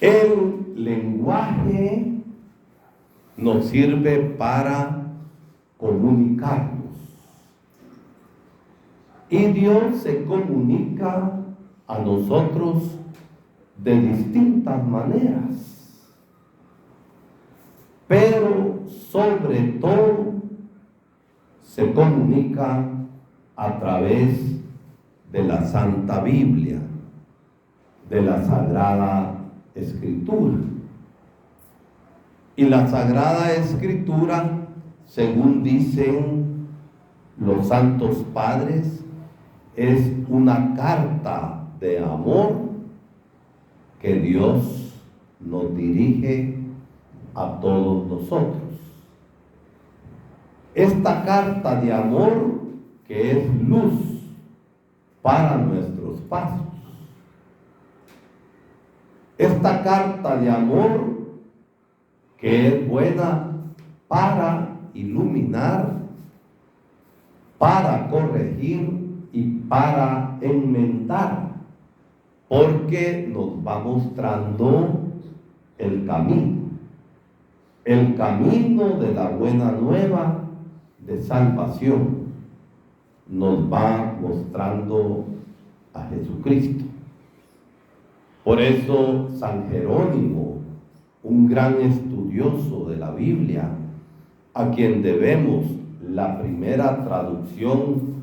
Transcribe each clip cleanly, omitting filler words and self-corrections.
El lenguaje nos sirve para comunicarnos. Y Dios se comunica a nosotros de distintas maneras. Pero sobre todo se comunica a través de la Santa Biblia, de la Sagrada Escritura. Y la Sagrada Escritura, según dicen los santos padres, es una carta de amor que Dios nos dirige a todos nosotros. Esta carta de amor que es luz para nuestros pasos. Esta carta de amor que es buena para iluminar, para corregir y para enmendar, porque nos va mostrando el camino de la buena nueva de salvación. Nos va mostrando a Jesucristo. Por eso San Jerónimo, un gran estudioso de la Biblia, a quien debemos la primera traducción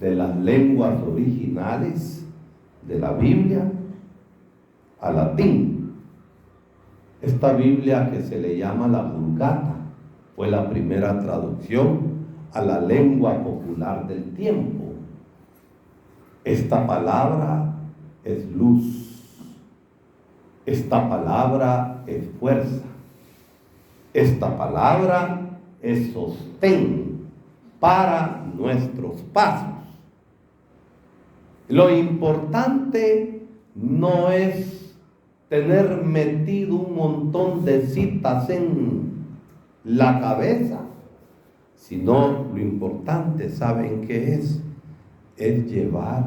de las lenguas originales de la Biblia al latín. Esta Biblia que se le llama la Vulgata fue la primera traducción a la lengua popular del tiempo. Esta palabra es luz. Esta palabra es fuerza. Esta palabra es sostén para nuestros pasos. Lo importante no es tener metido un montón de citas en la cabeza, sino lo importante, ¿saben qué es? Es llevar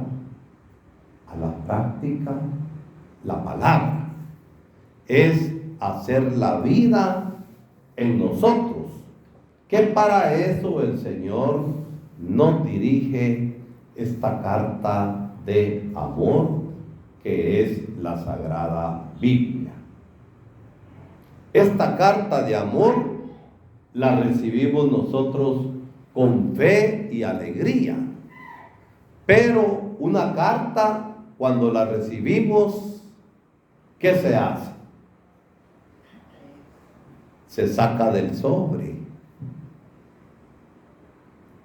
a la práctica la palabra. Es hacer la vida en nosotros, que para eso el Señor nos dirige esta carta de amor que es la Sagrada Biblia. Esta carta de amor la recibimos nosotros con fe y alegría, pero una carta, cuando la recibimos, ¿qué se hace? Se saca del sobre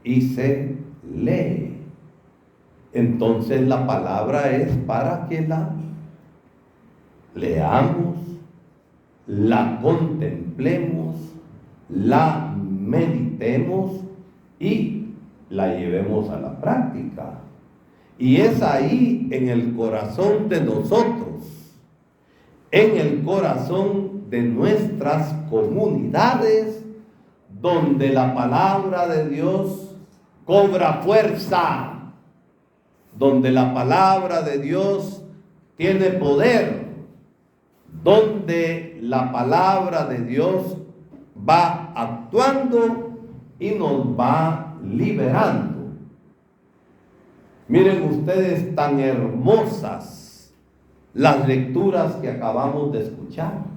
y se lee. Entonces la palabra es para que la leamos, la contemplemos, la meditemos y la llevemos a la práctica. Y es ahí, en el corazón de nosotros, en el corazón de nuestras comunidades, donde la palabra de Dios cobra fuerza, donde la palabra de Dios tiene poder, donde la palabra de Dios va actuando y nos va liberando. Miren ustedes, tan hermosas las lecturas que acabamos de escuchar.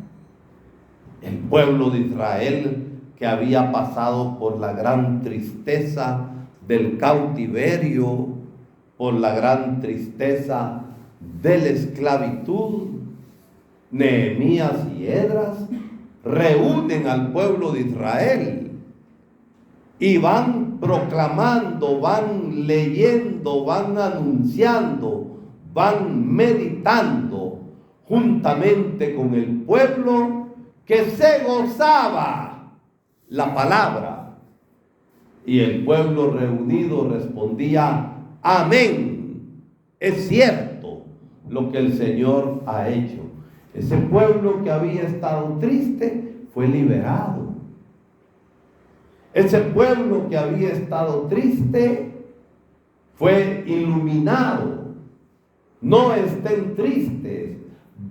El pueblo de Israel, que había pasado por la gran tristeza del cautiverio, por la gran tristeza de la esclavitud, Nehemías y Esdras reúnen al pueblo de Israel y van proclamando, van leyendo, van anunciando, van meditando juntamente con el pueblo que se gozaba la palabra. Y el pueblo reunido respondía: amén, es cierto lo que el Señor ha hecho. Ese pueblo que había estado triste fue liberado. Ese pueblo que había estado triste fue iluminado. No estén tristes,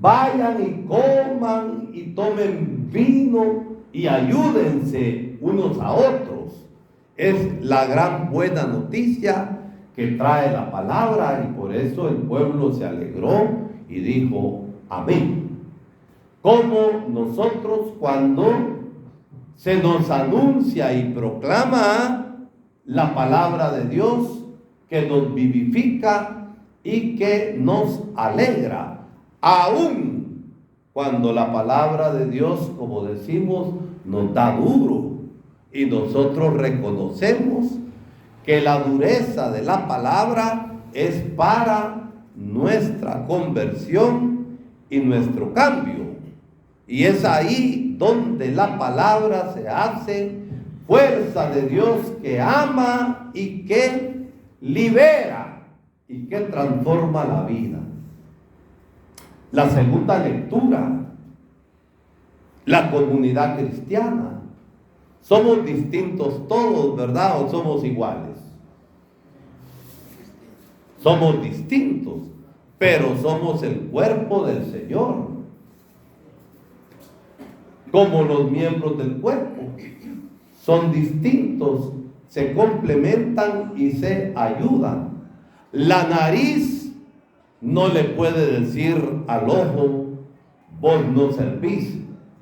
vayan y coman y tomen vino y ayúdense unos a otros. Es la gran buena noticia que trae la palabra, y por eso el pueblo se alegró y dijo amén. Como nosotros, cuando se nos anuncia y proclama la palabra de Dios, que nos vivifica y que nos alegra, aún cuando la palabra de Dios, como decimos, nos da duro, y nosotros reconocemos que la dureza de la palabra es para nuestra conversión y nuestro cambio. Y es ahí donde la palabra se hace fuerza de Dios que ama y que libera y que transforma la vida. La segunda lectura, la comunidad cristiana. Somos distintos todos, ¿verdad? ¿O somos iguales? Somos distintos, pero somos el cuerpo del Señor. Como los miembros del cuerpo son distintos, se complementan y se ayudan. La nariz no le puede decir al ojo, vos no servís,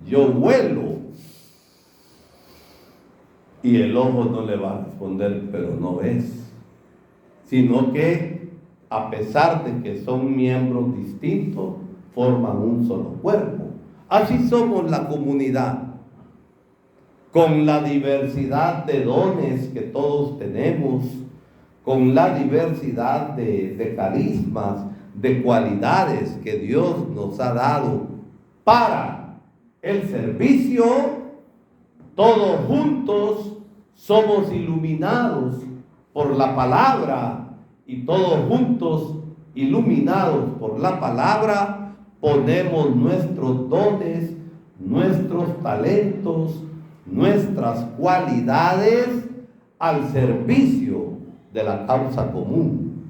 yo huelo. Y el ojo no le va a responder, pero no ves. Sino que, a pesar de que son miembros distintos, forman un solo cuerpo. Así somos la comunidad, con la diversidad de dones que todos tenemos, con la diversidad de carismas, de cualidades que Dios nos ha dado para el servicio. Todos juntos somos iluminados por la palabra, y todos juntos, iluminados por la palabra, ponemos nuestros dones, nuestros talentos, nuestras cualidades al servicio de la causa común,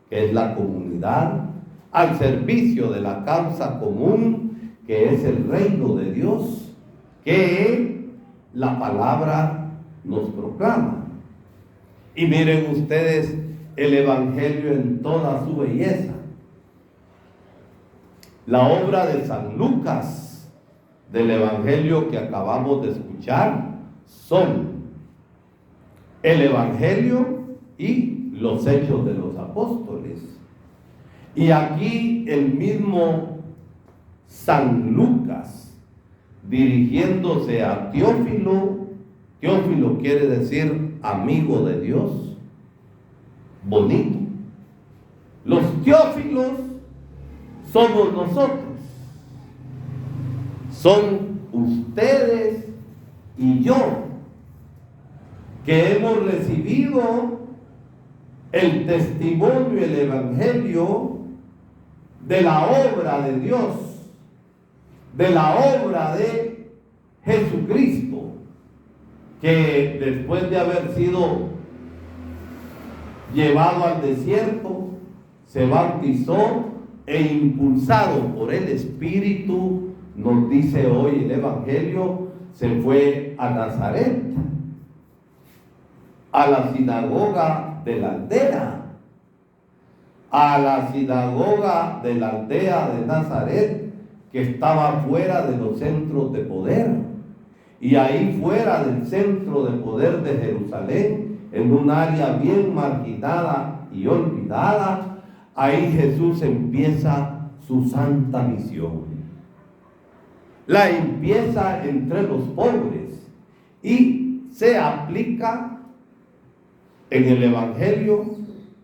que es la comunidad, al servicio de la causa común, que es el reino de Dios, que la palabra nos proclama. Y miren ustedes el Evangelio en toda su belleza. La obra de San Lucas, del Evangelio que acabamos de escuchar, son el Evangelio y los Hechos de los Apóstoles. Y aquí el mismo San Lucas, dirigiéndose a Teófilo, Teófilo quiere decir amigo de Dios, bonito. Los Teófilos somos nosotros, son ustedes y yo, que hemos recibido el testimonio y el Evangelio de la obra de Dios, de la obra de Jesucristo, que después de haber sido llevado al desierto, se bautizó, e impulsado por el Espíritu, nos dice hoy el Evangelio, se fue a Nazaret, a la sinagoga de la aldea, a la sinagoga de la aldea de Nazaret, que estaba fuera de los centros de poder. Y ahí fuera del centro de poder de Jerusalén, en un área bien marginada y olvidada, ahí Jesús empieza su santa misión. La empieza entre los pobres y se aplica en el Evangelio.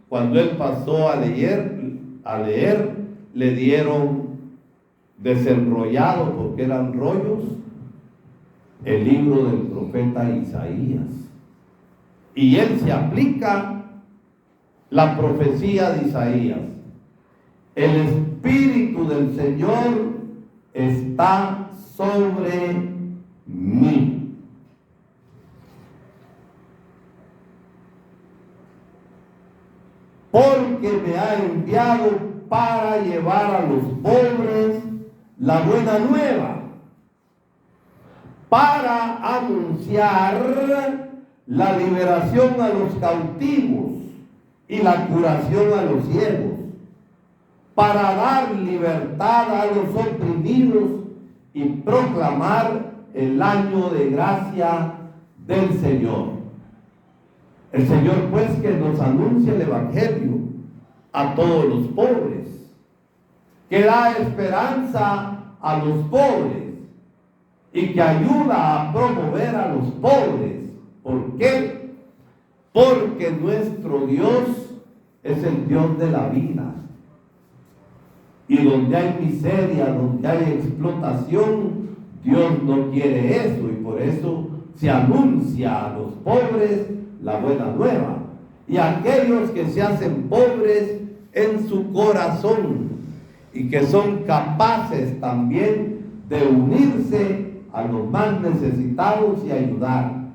Cuando él pasó a leer, le dieron desenrollado, porque eran rollos, el libro del profeta Isaías. Y él se aplica la profecía de Isaías. El Espíritu del Señor está sobre mí. Porque me ha enviado para llevar a los pobres la buena nueva, para anunciar la liberación a los cautivos y la curación a los ciegos, para dar libertad a los oprimidos y proclamar el año de gracia del Señor. El Señor pues que nos anuncia el Evangelio a todos los pobres, que da esperanza a los pobres y que ayuda a promover a los pobres. ¿Por qué? Porque nuestro Dios es el Dios de la vida. Y donde hay miseria, donde hay explotación, Dios no quiere eso, y por eso se anuncia a los pobres la buena nueva. Y a aquellos que se hacen pobres en su corazón y que son capaces también de unirse a los más necesitados y ayudar.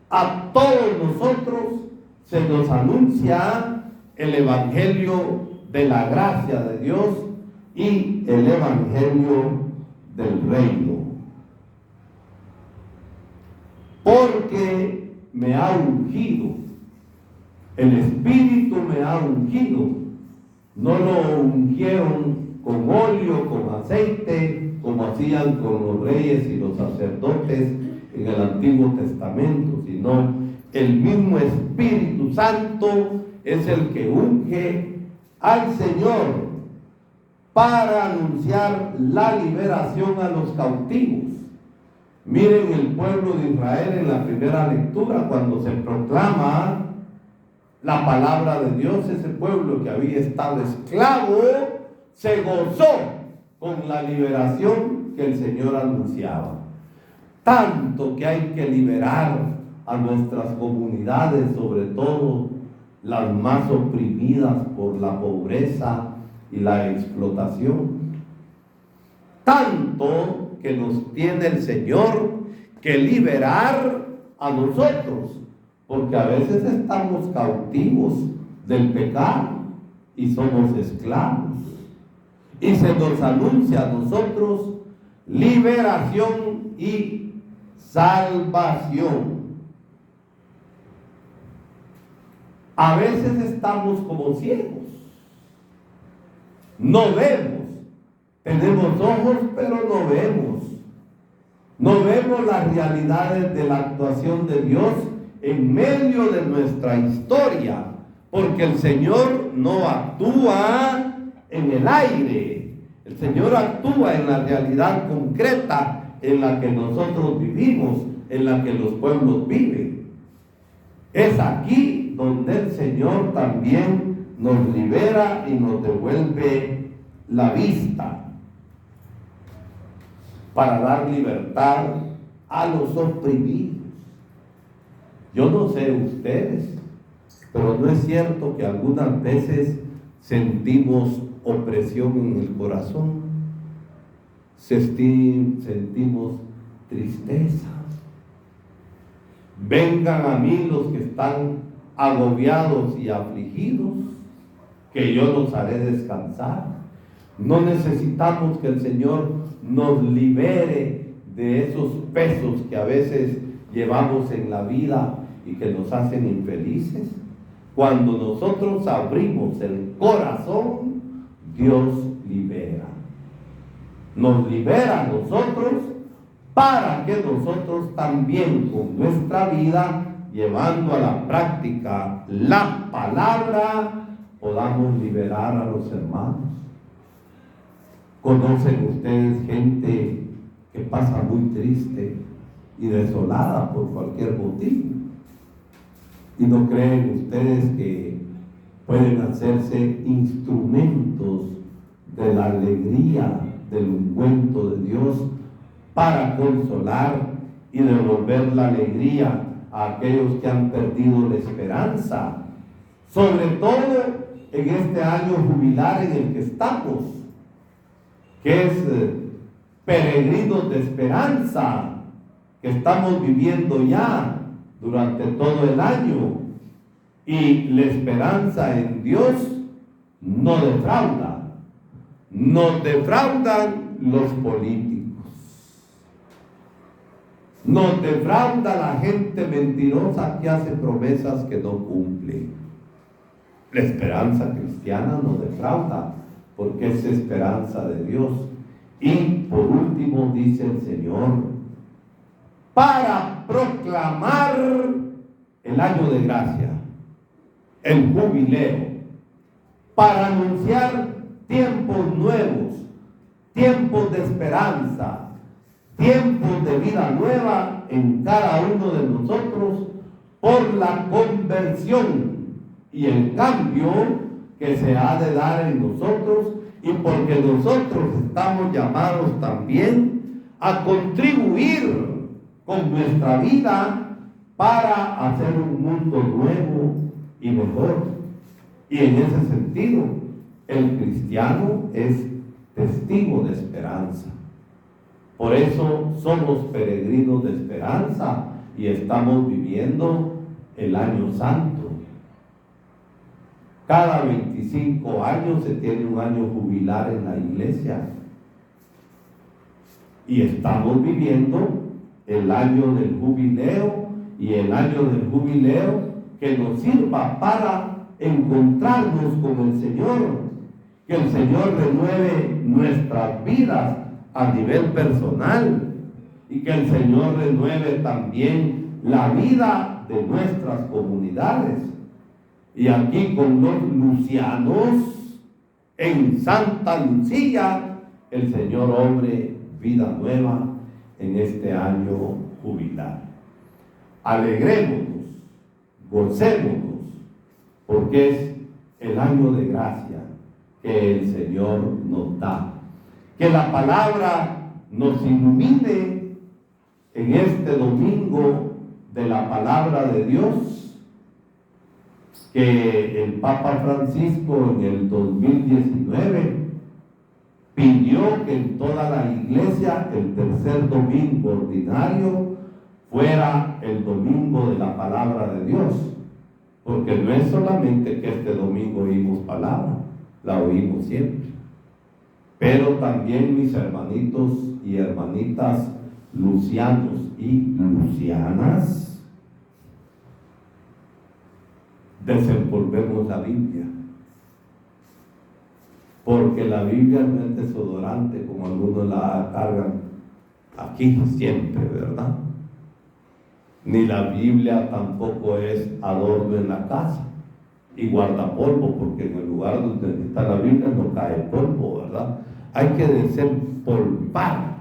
A todos nosotros se nos anuncia el Evangelio de la gracia de Dios y el Evangelio del reino. Porque me ha ungido, el Espíritu me ha ungido. No lo ungieron con óleo, con aceite, como hacían con los reyes y los sacerdotes en el Antiguo Testamento, sino el mismo Espíritu Santo es el que unge al Señor para anunciar la liberación a los cautivos. Miren el pueblo de Israel en la primera lectura, cuando se proclama la palabra de Dios, ese pueblo que había estado esclavo se gozó con la liberación que el Señor anunciaba. Tanto que hay que liberar a nuestras comunidades, sobre todo las más oprimidas por la pobreza y la explotación. Tanto que nos tiene el Señor que liberar a nosotros, porque a veces estamos cautivos del pecado y somos esclavos. Y se nos anuncia a nosotros liberación y salvación. A veces estamos como ciegos, no vemos, tenemos ojos pero no vemos. No vemos las realidades de la actuación de Dios en medio de nuestra historia, porque el Señor no actúa en el aire, el Señor actúa en la realidad concreta en la que nosotros vivimos, en la que los pueblos viven. Es aquí donde el Señor también nos libera y nos devuelve la vista para dar libertad a los oprimidos. Yo no sé ustedes, pero no es cierto que algunas veces sentimos opresión en el corazón, sentimos tristeza. Vengan a mí los que están agobiados y afligidos, que yo los haré descansar. No necesitamos que el Señor nos libere de esos pesos que a veces llevamos en la vida y que nos hacen infelices. Cuando nosotros abrimos el corazón, Dios libera. Nos libera a nosotros para que nosotros también con nuestra vida, llevando a la práctica la palabra, podamos liberar a los hermanos. ¿Conocen ustedes gente que pasa muy triste y desolada por cualquier motivo? ¿Y no creen ustedes que pueden hacerse instrumentos de la alegría del ungüento de Dios para consolar y devolver la alegría a aquellos que han perdido la esperanza? Sobre todo en este año jubilar en el que estamos, que es peregrinos de esperanza, que estamos viviendo ya durante todo el año, y la esperanza en Dios no defrauda. Nos defraudan los políticos. Nos defrauda la gente mentirosa que hace promesas que no cumple. La esperanza cristiana nos defrauda porque es esperanza de Dios. Y por último dice el Señor, para proclamar el año de gracia, el jubileo, para anunciar tiempos nuevos, tiempos de esperanza, tiempos de vida nueva en cada uno de nosotros por la conversión y el cambio que se ha de dar en nosotros, y porque nosotros estamos llamados también a contribuir con nuestra vida para hacer un mundo nuevo y mejor. Y en ese sentido, el cristiano es testigo de esperanza. Por eso somos peregrinos de esperanza y estamos viviendo el año santo. Cada 25 años se tiene un año jubilar en la iglesia. Y estamos viviendo el año del jubileo, y el año del jubileo que nos sirva para encontrarnos con el Señor. Que el Señor renueve nuestras vidas a nivel personal, y que el Señor renueve también la vida de nuestras comunidades. Y aquí con los lucianos en Santa Lucía, el Señor obre vida nueva en este año jubilar. Alegrémonos, gocémonos, porque es el año de gracia que el Señor nos da. Que la palabra nos ilumine en este domingo de la palabra de Dios, que el Papa Francisco en el 2019 pidió que en toda la iglesia el tercer domingo ordinario fuera el domingo de la palabra de Dios, porque no es solamente que este domingo oímos palabra, la oímos siempre, pero también, mis hermanitos y hermanitas lucianos y lucianas, desenvolvemos la Biblia, porque la Biblia no es desodorante como algunos la cargan aquí siempre, ¿verdad? Ni la Biblia tampoco es adorno en la casa y guardapolvo, porque en el lugar donde está la Biblia no cae polvo, ¿verdad? Hay que desempolvar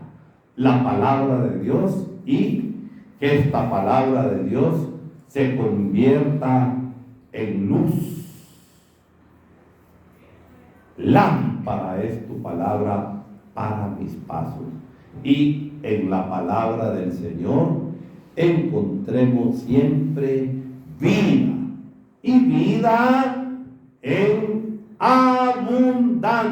la palabra de Dios, y que esta palabra de Dios se convierta en luz. Lámpara es tu palabra para mis pasos, y en la palabra del Señor encontremos siempre vida, y vida en abundancia.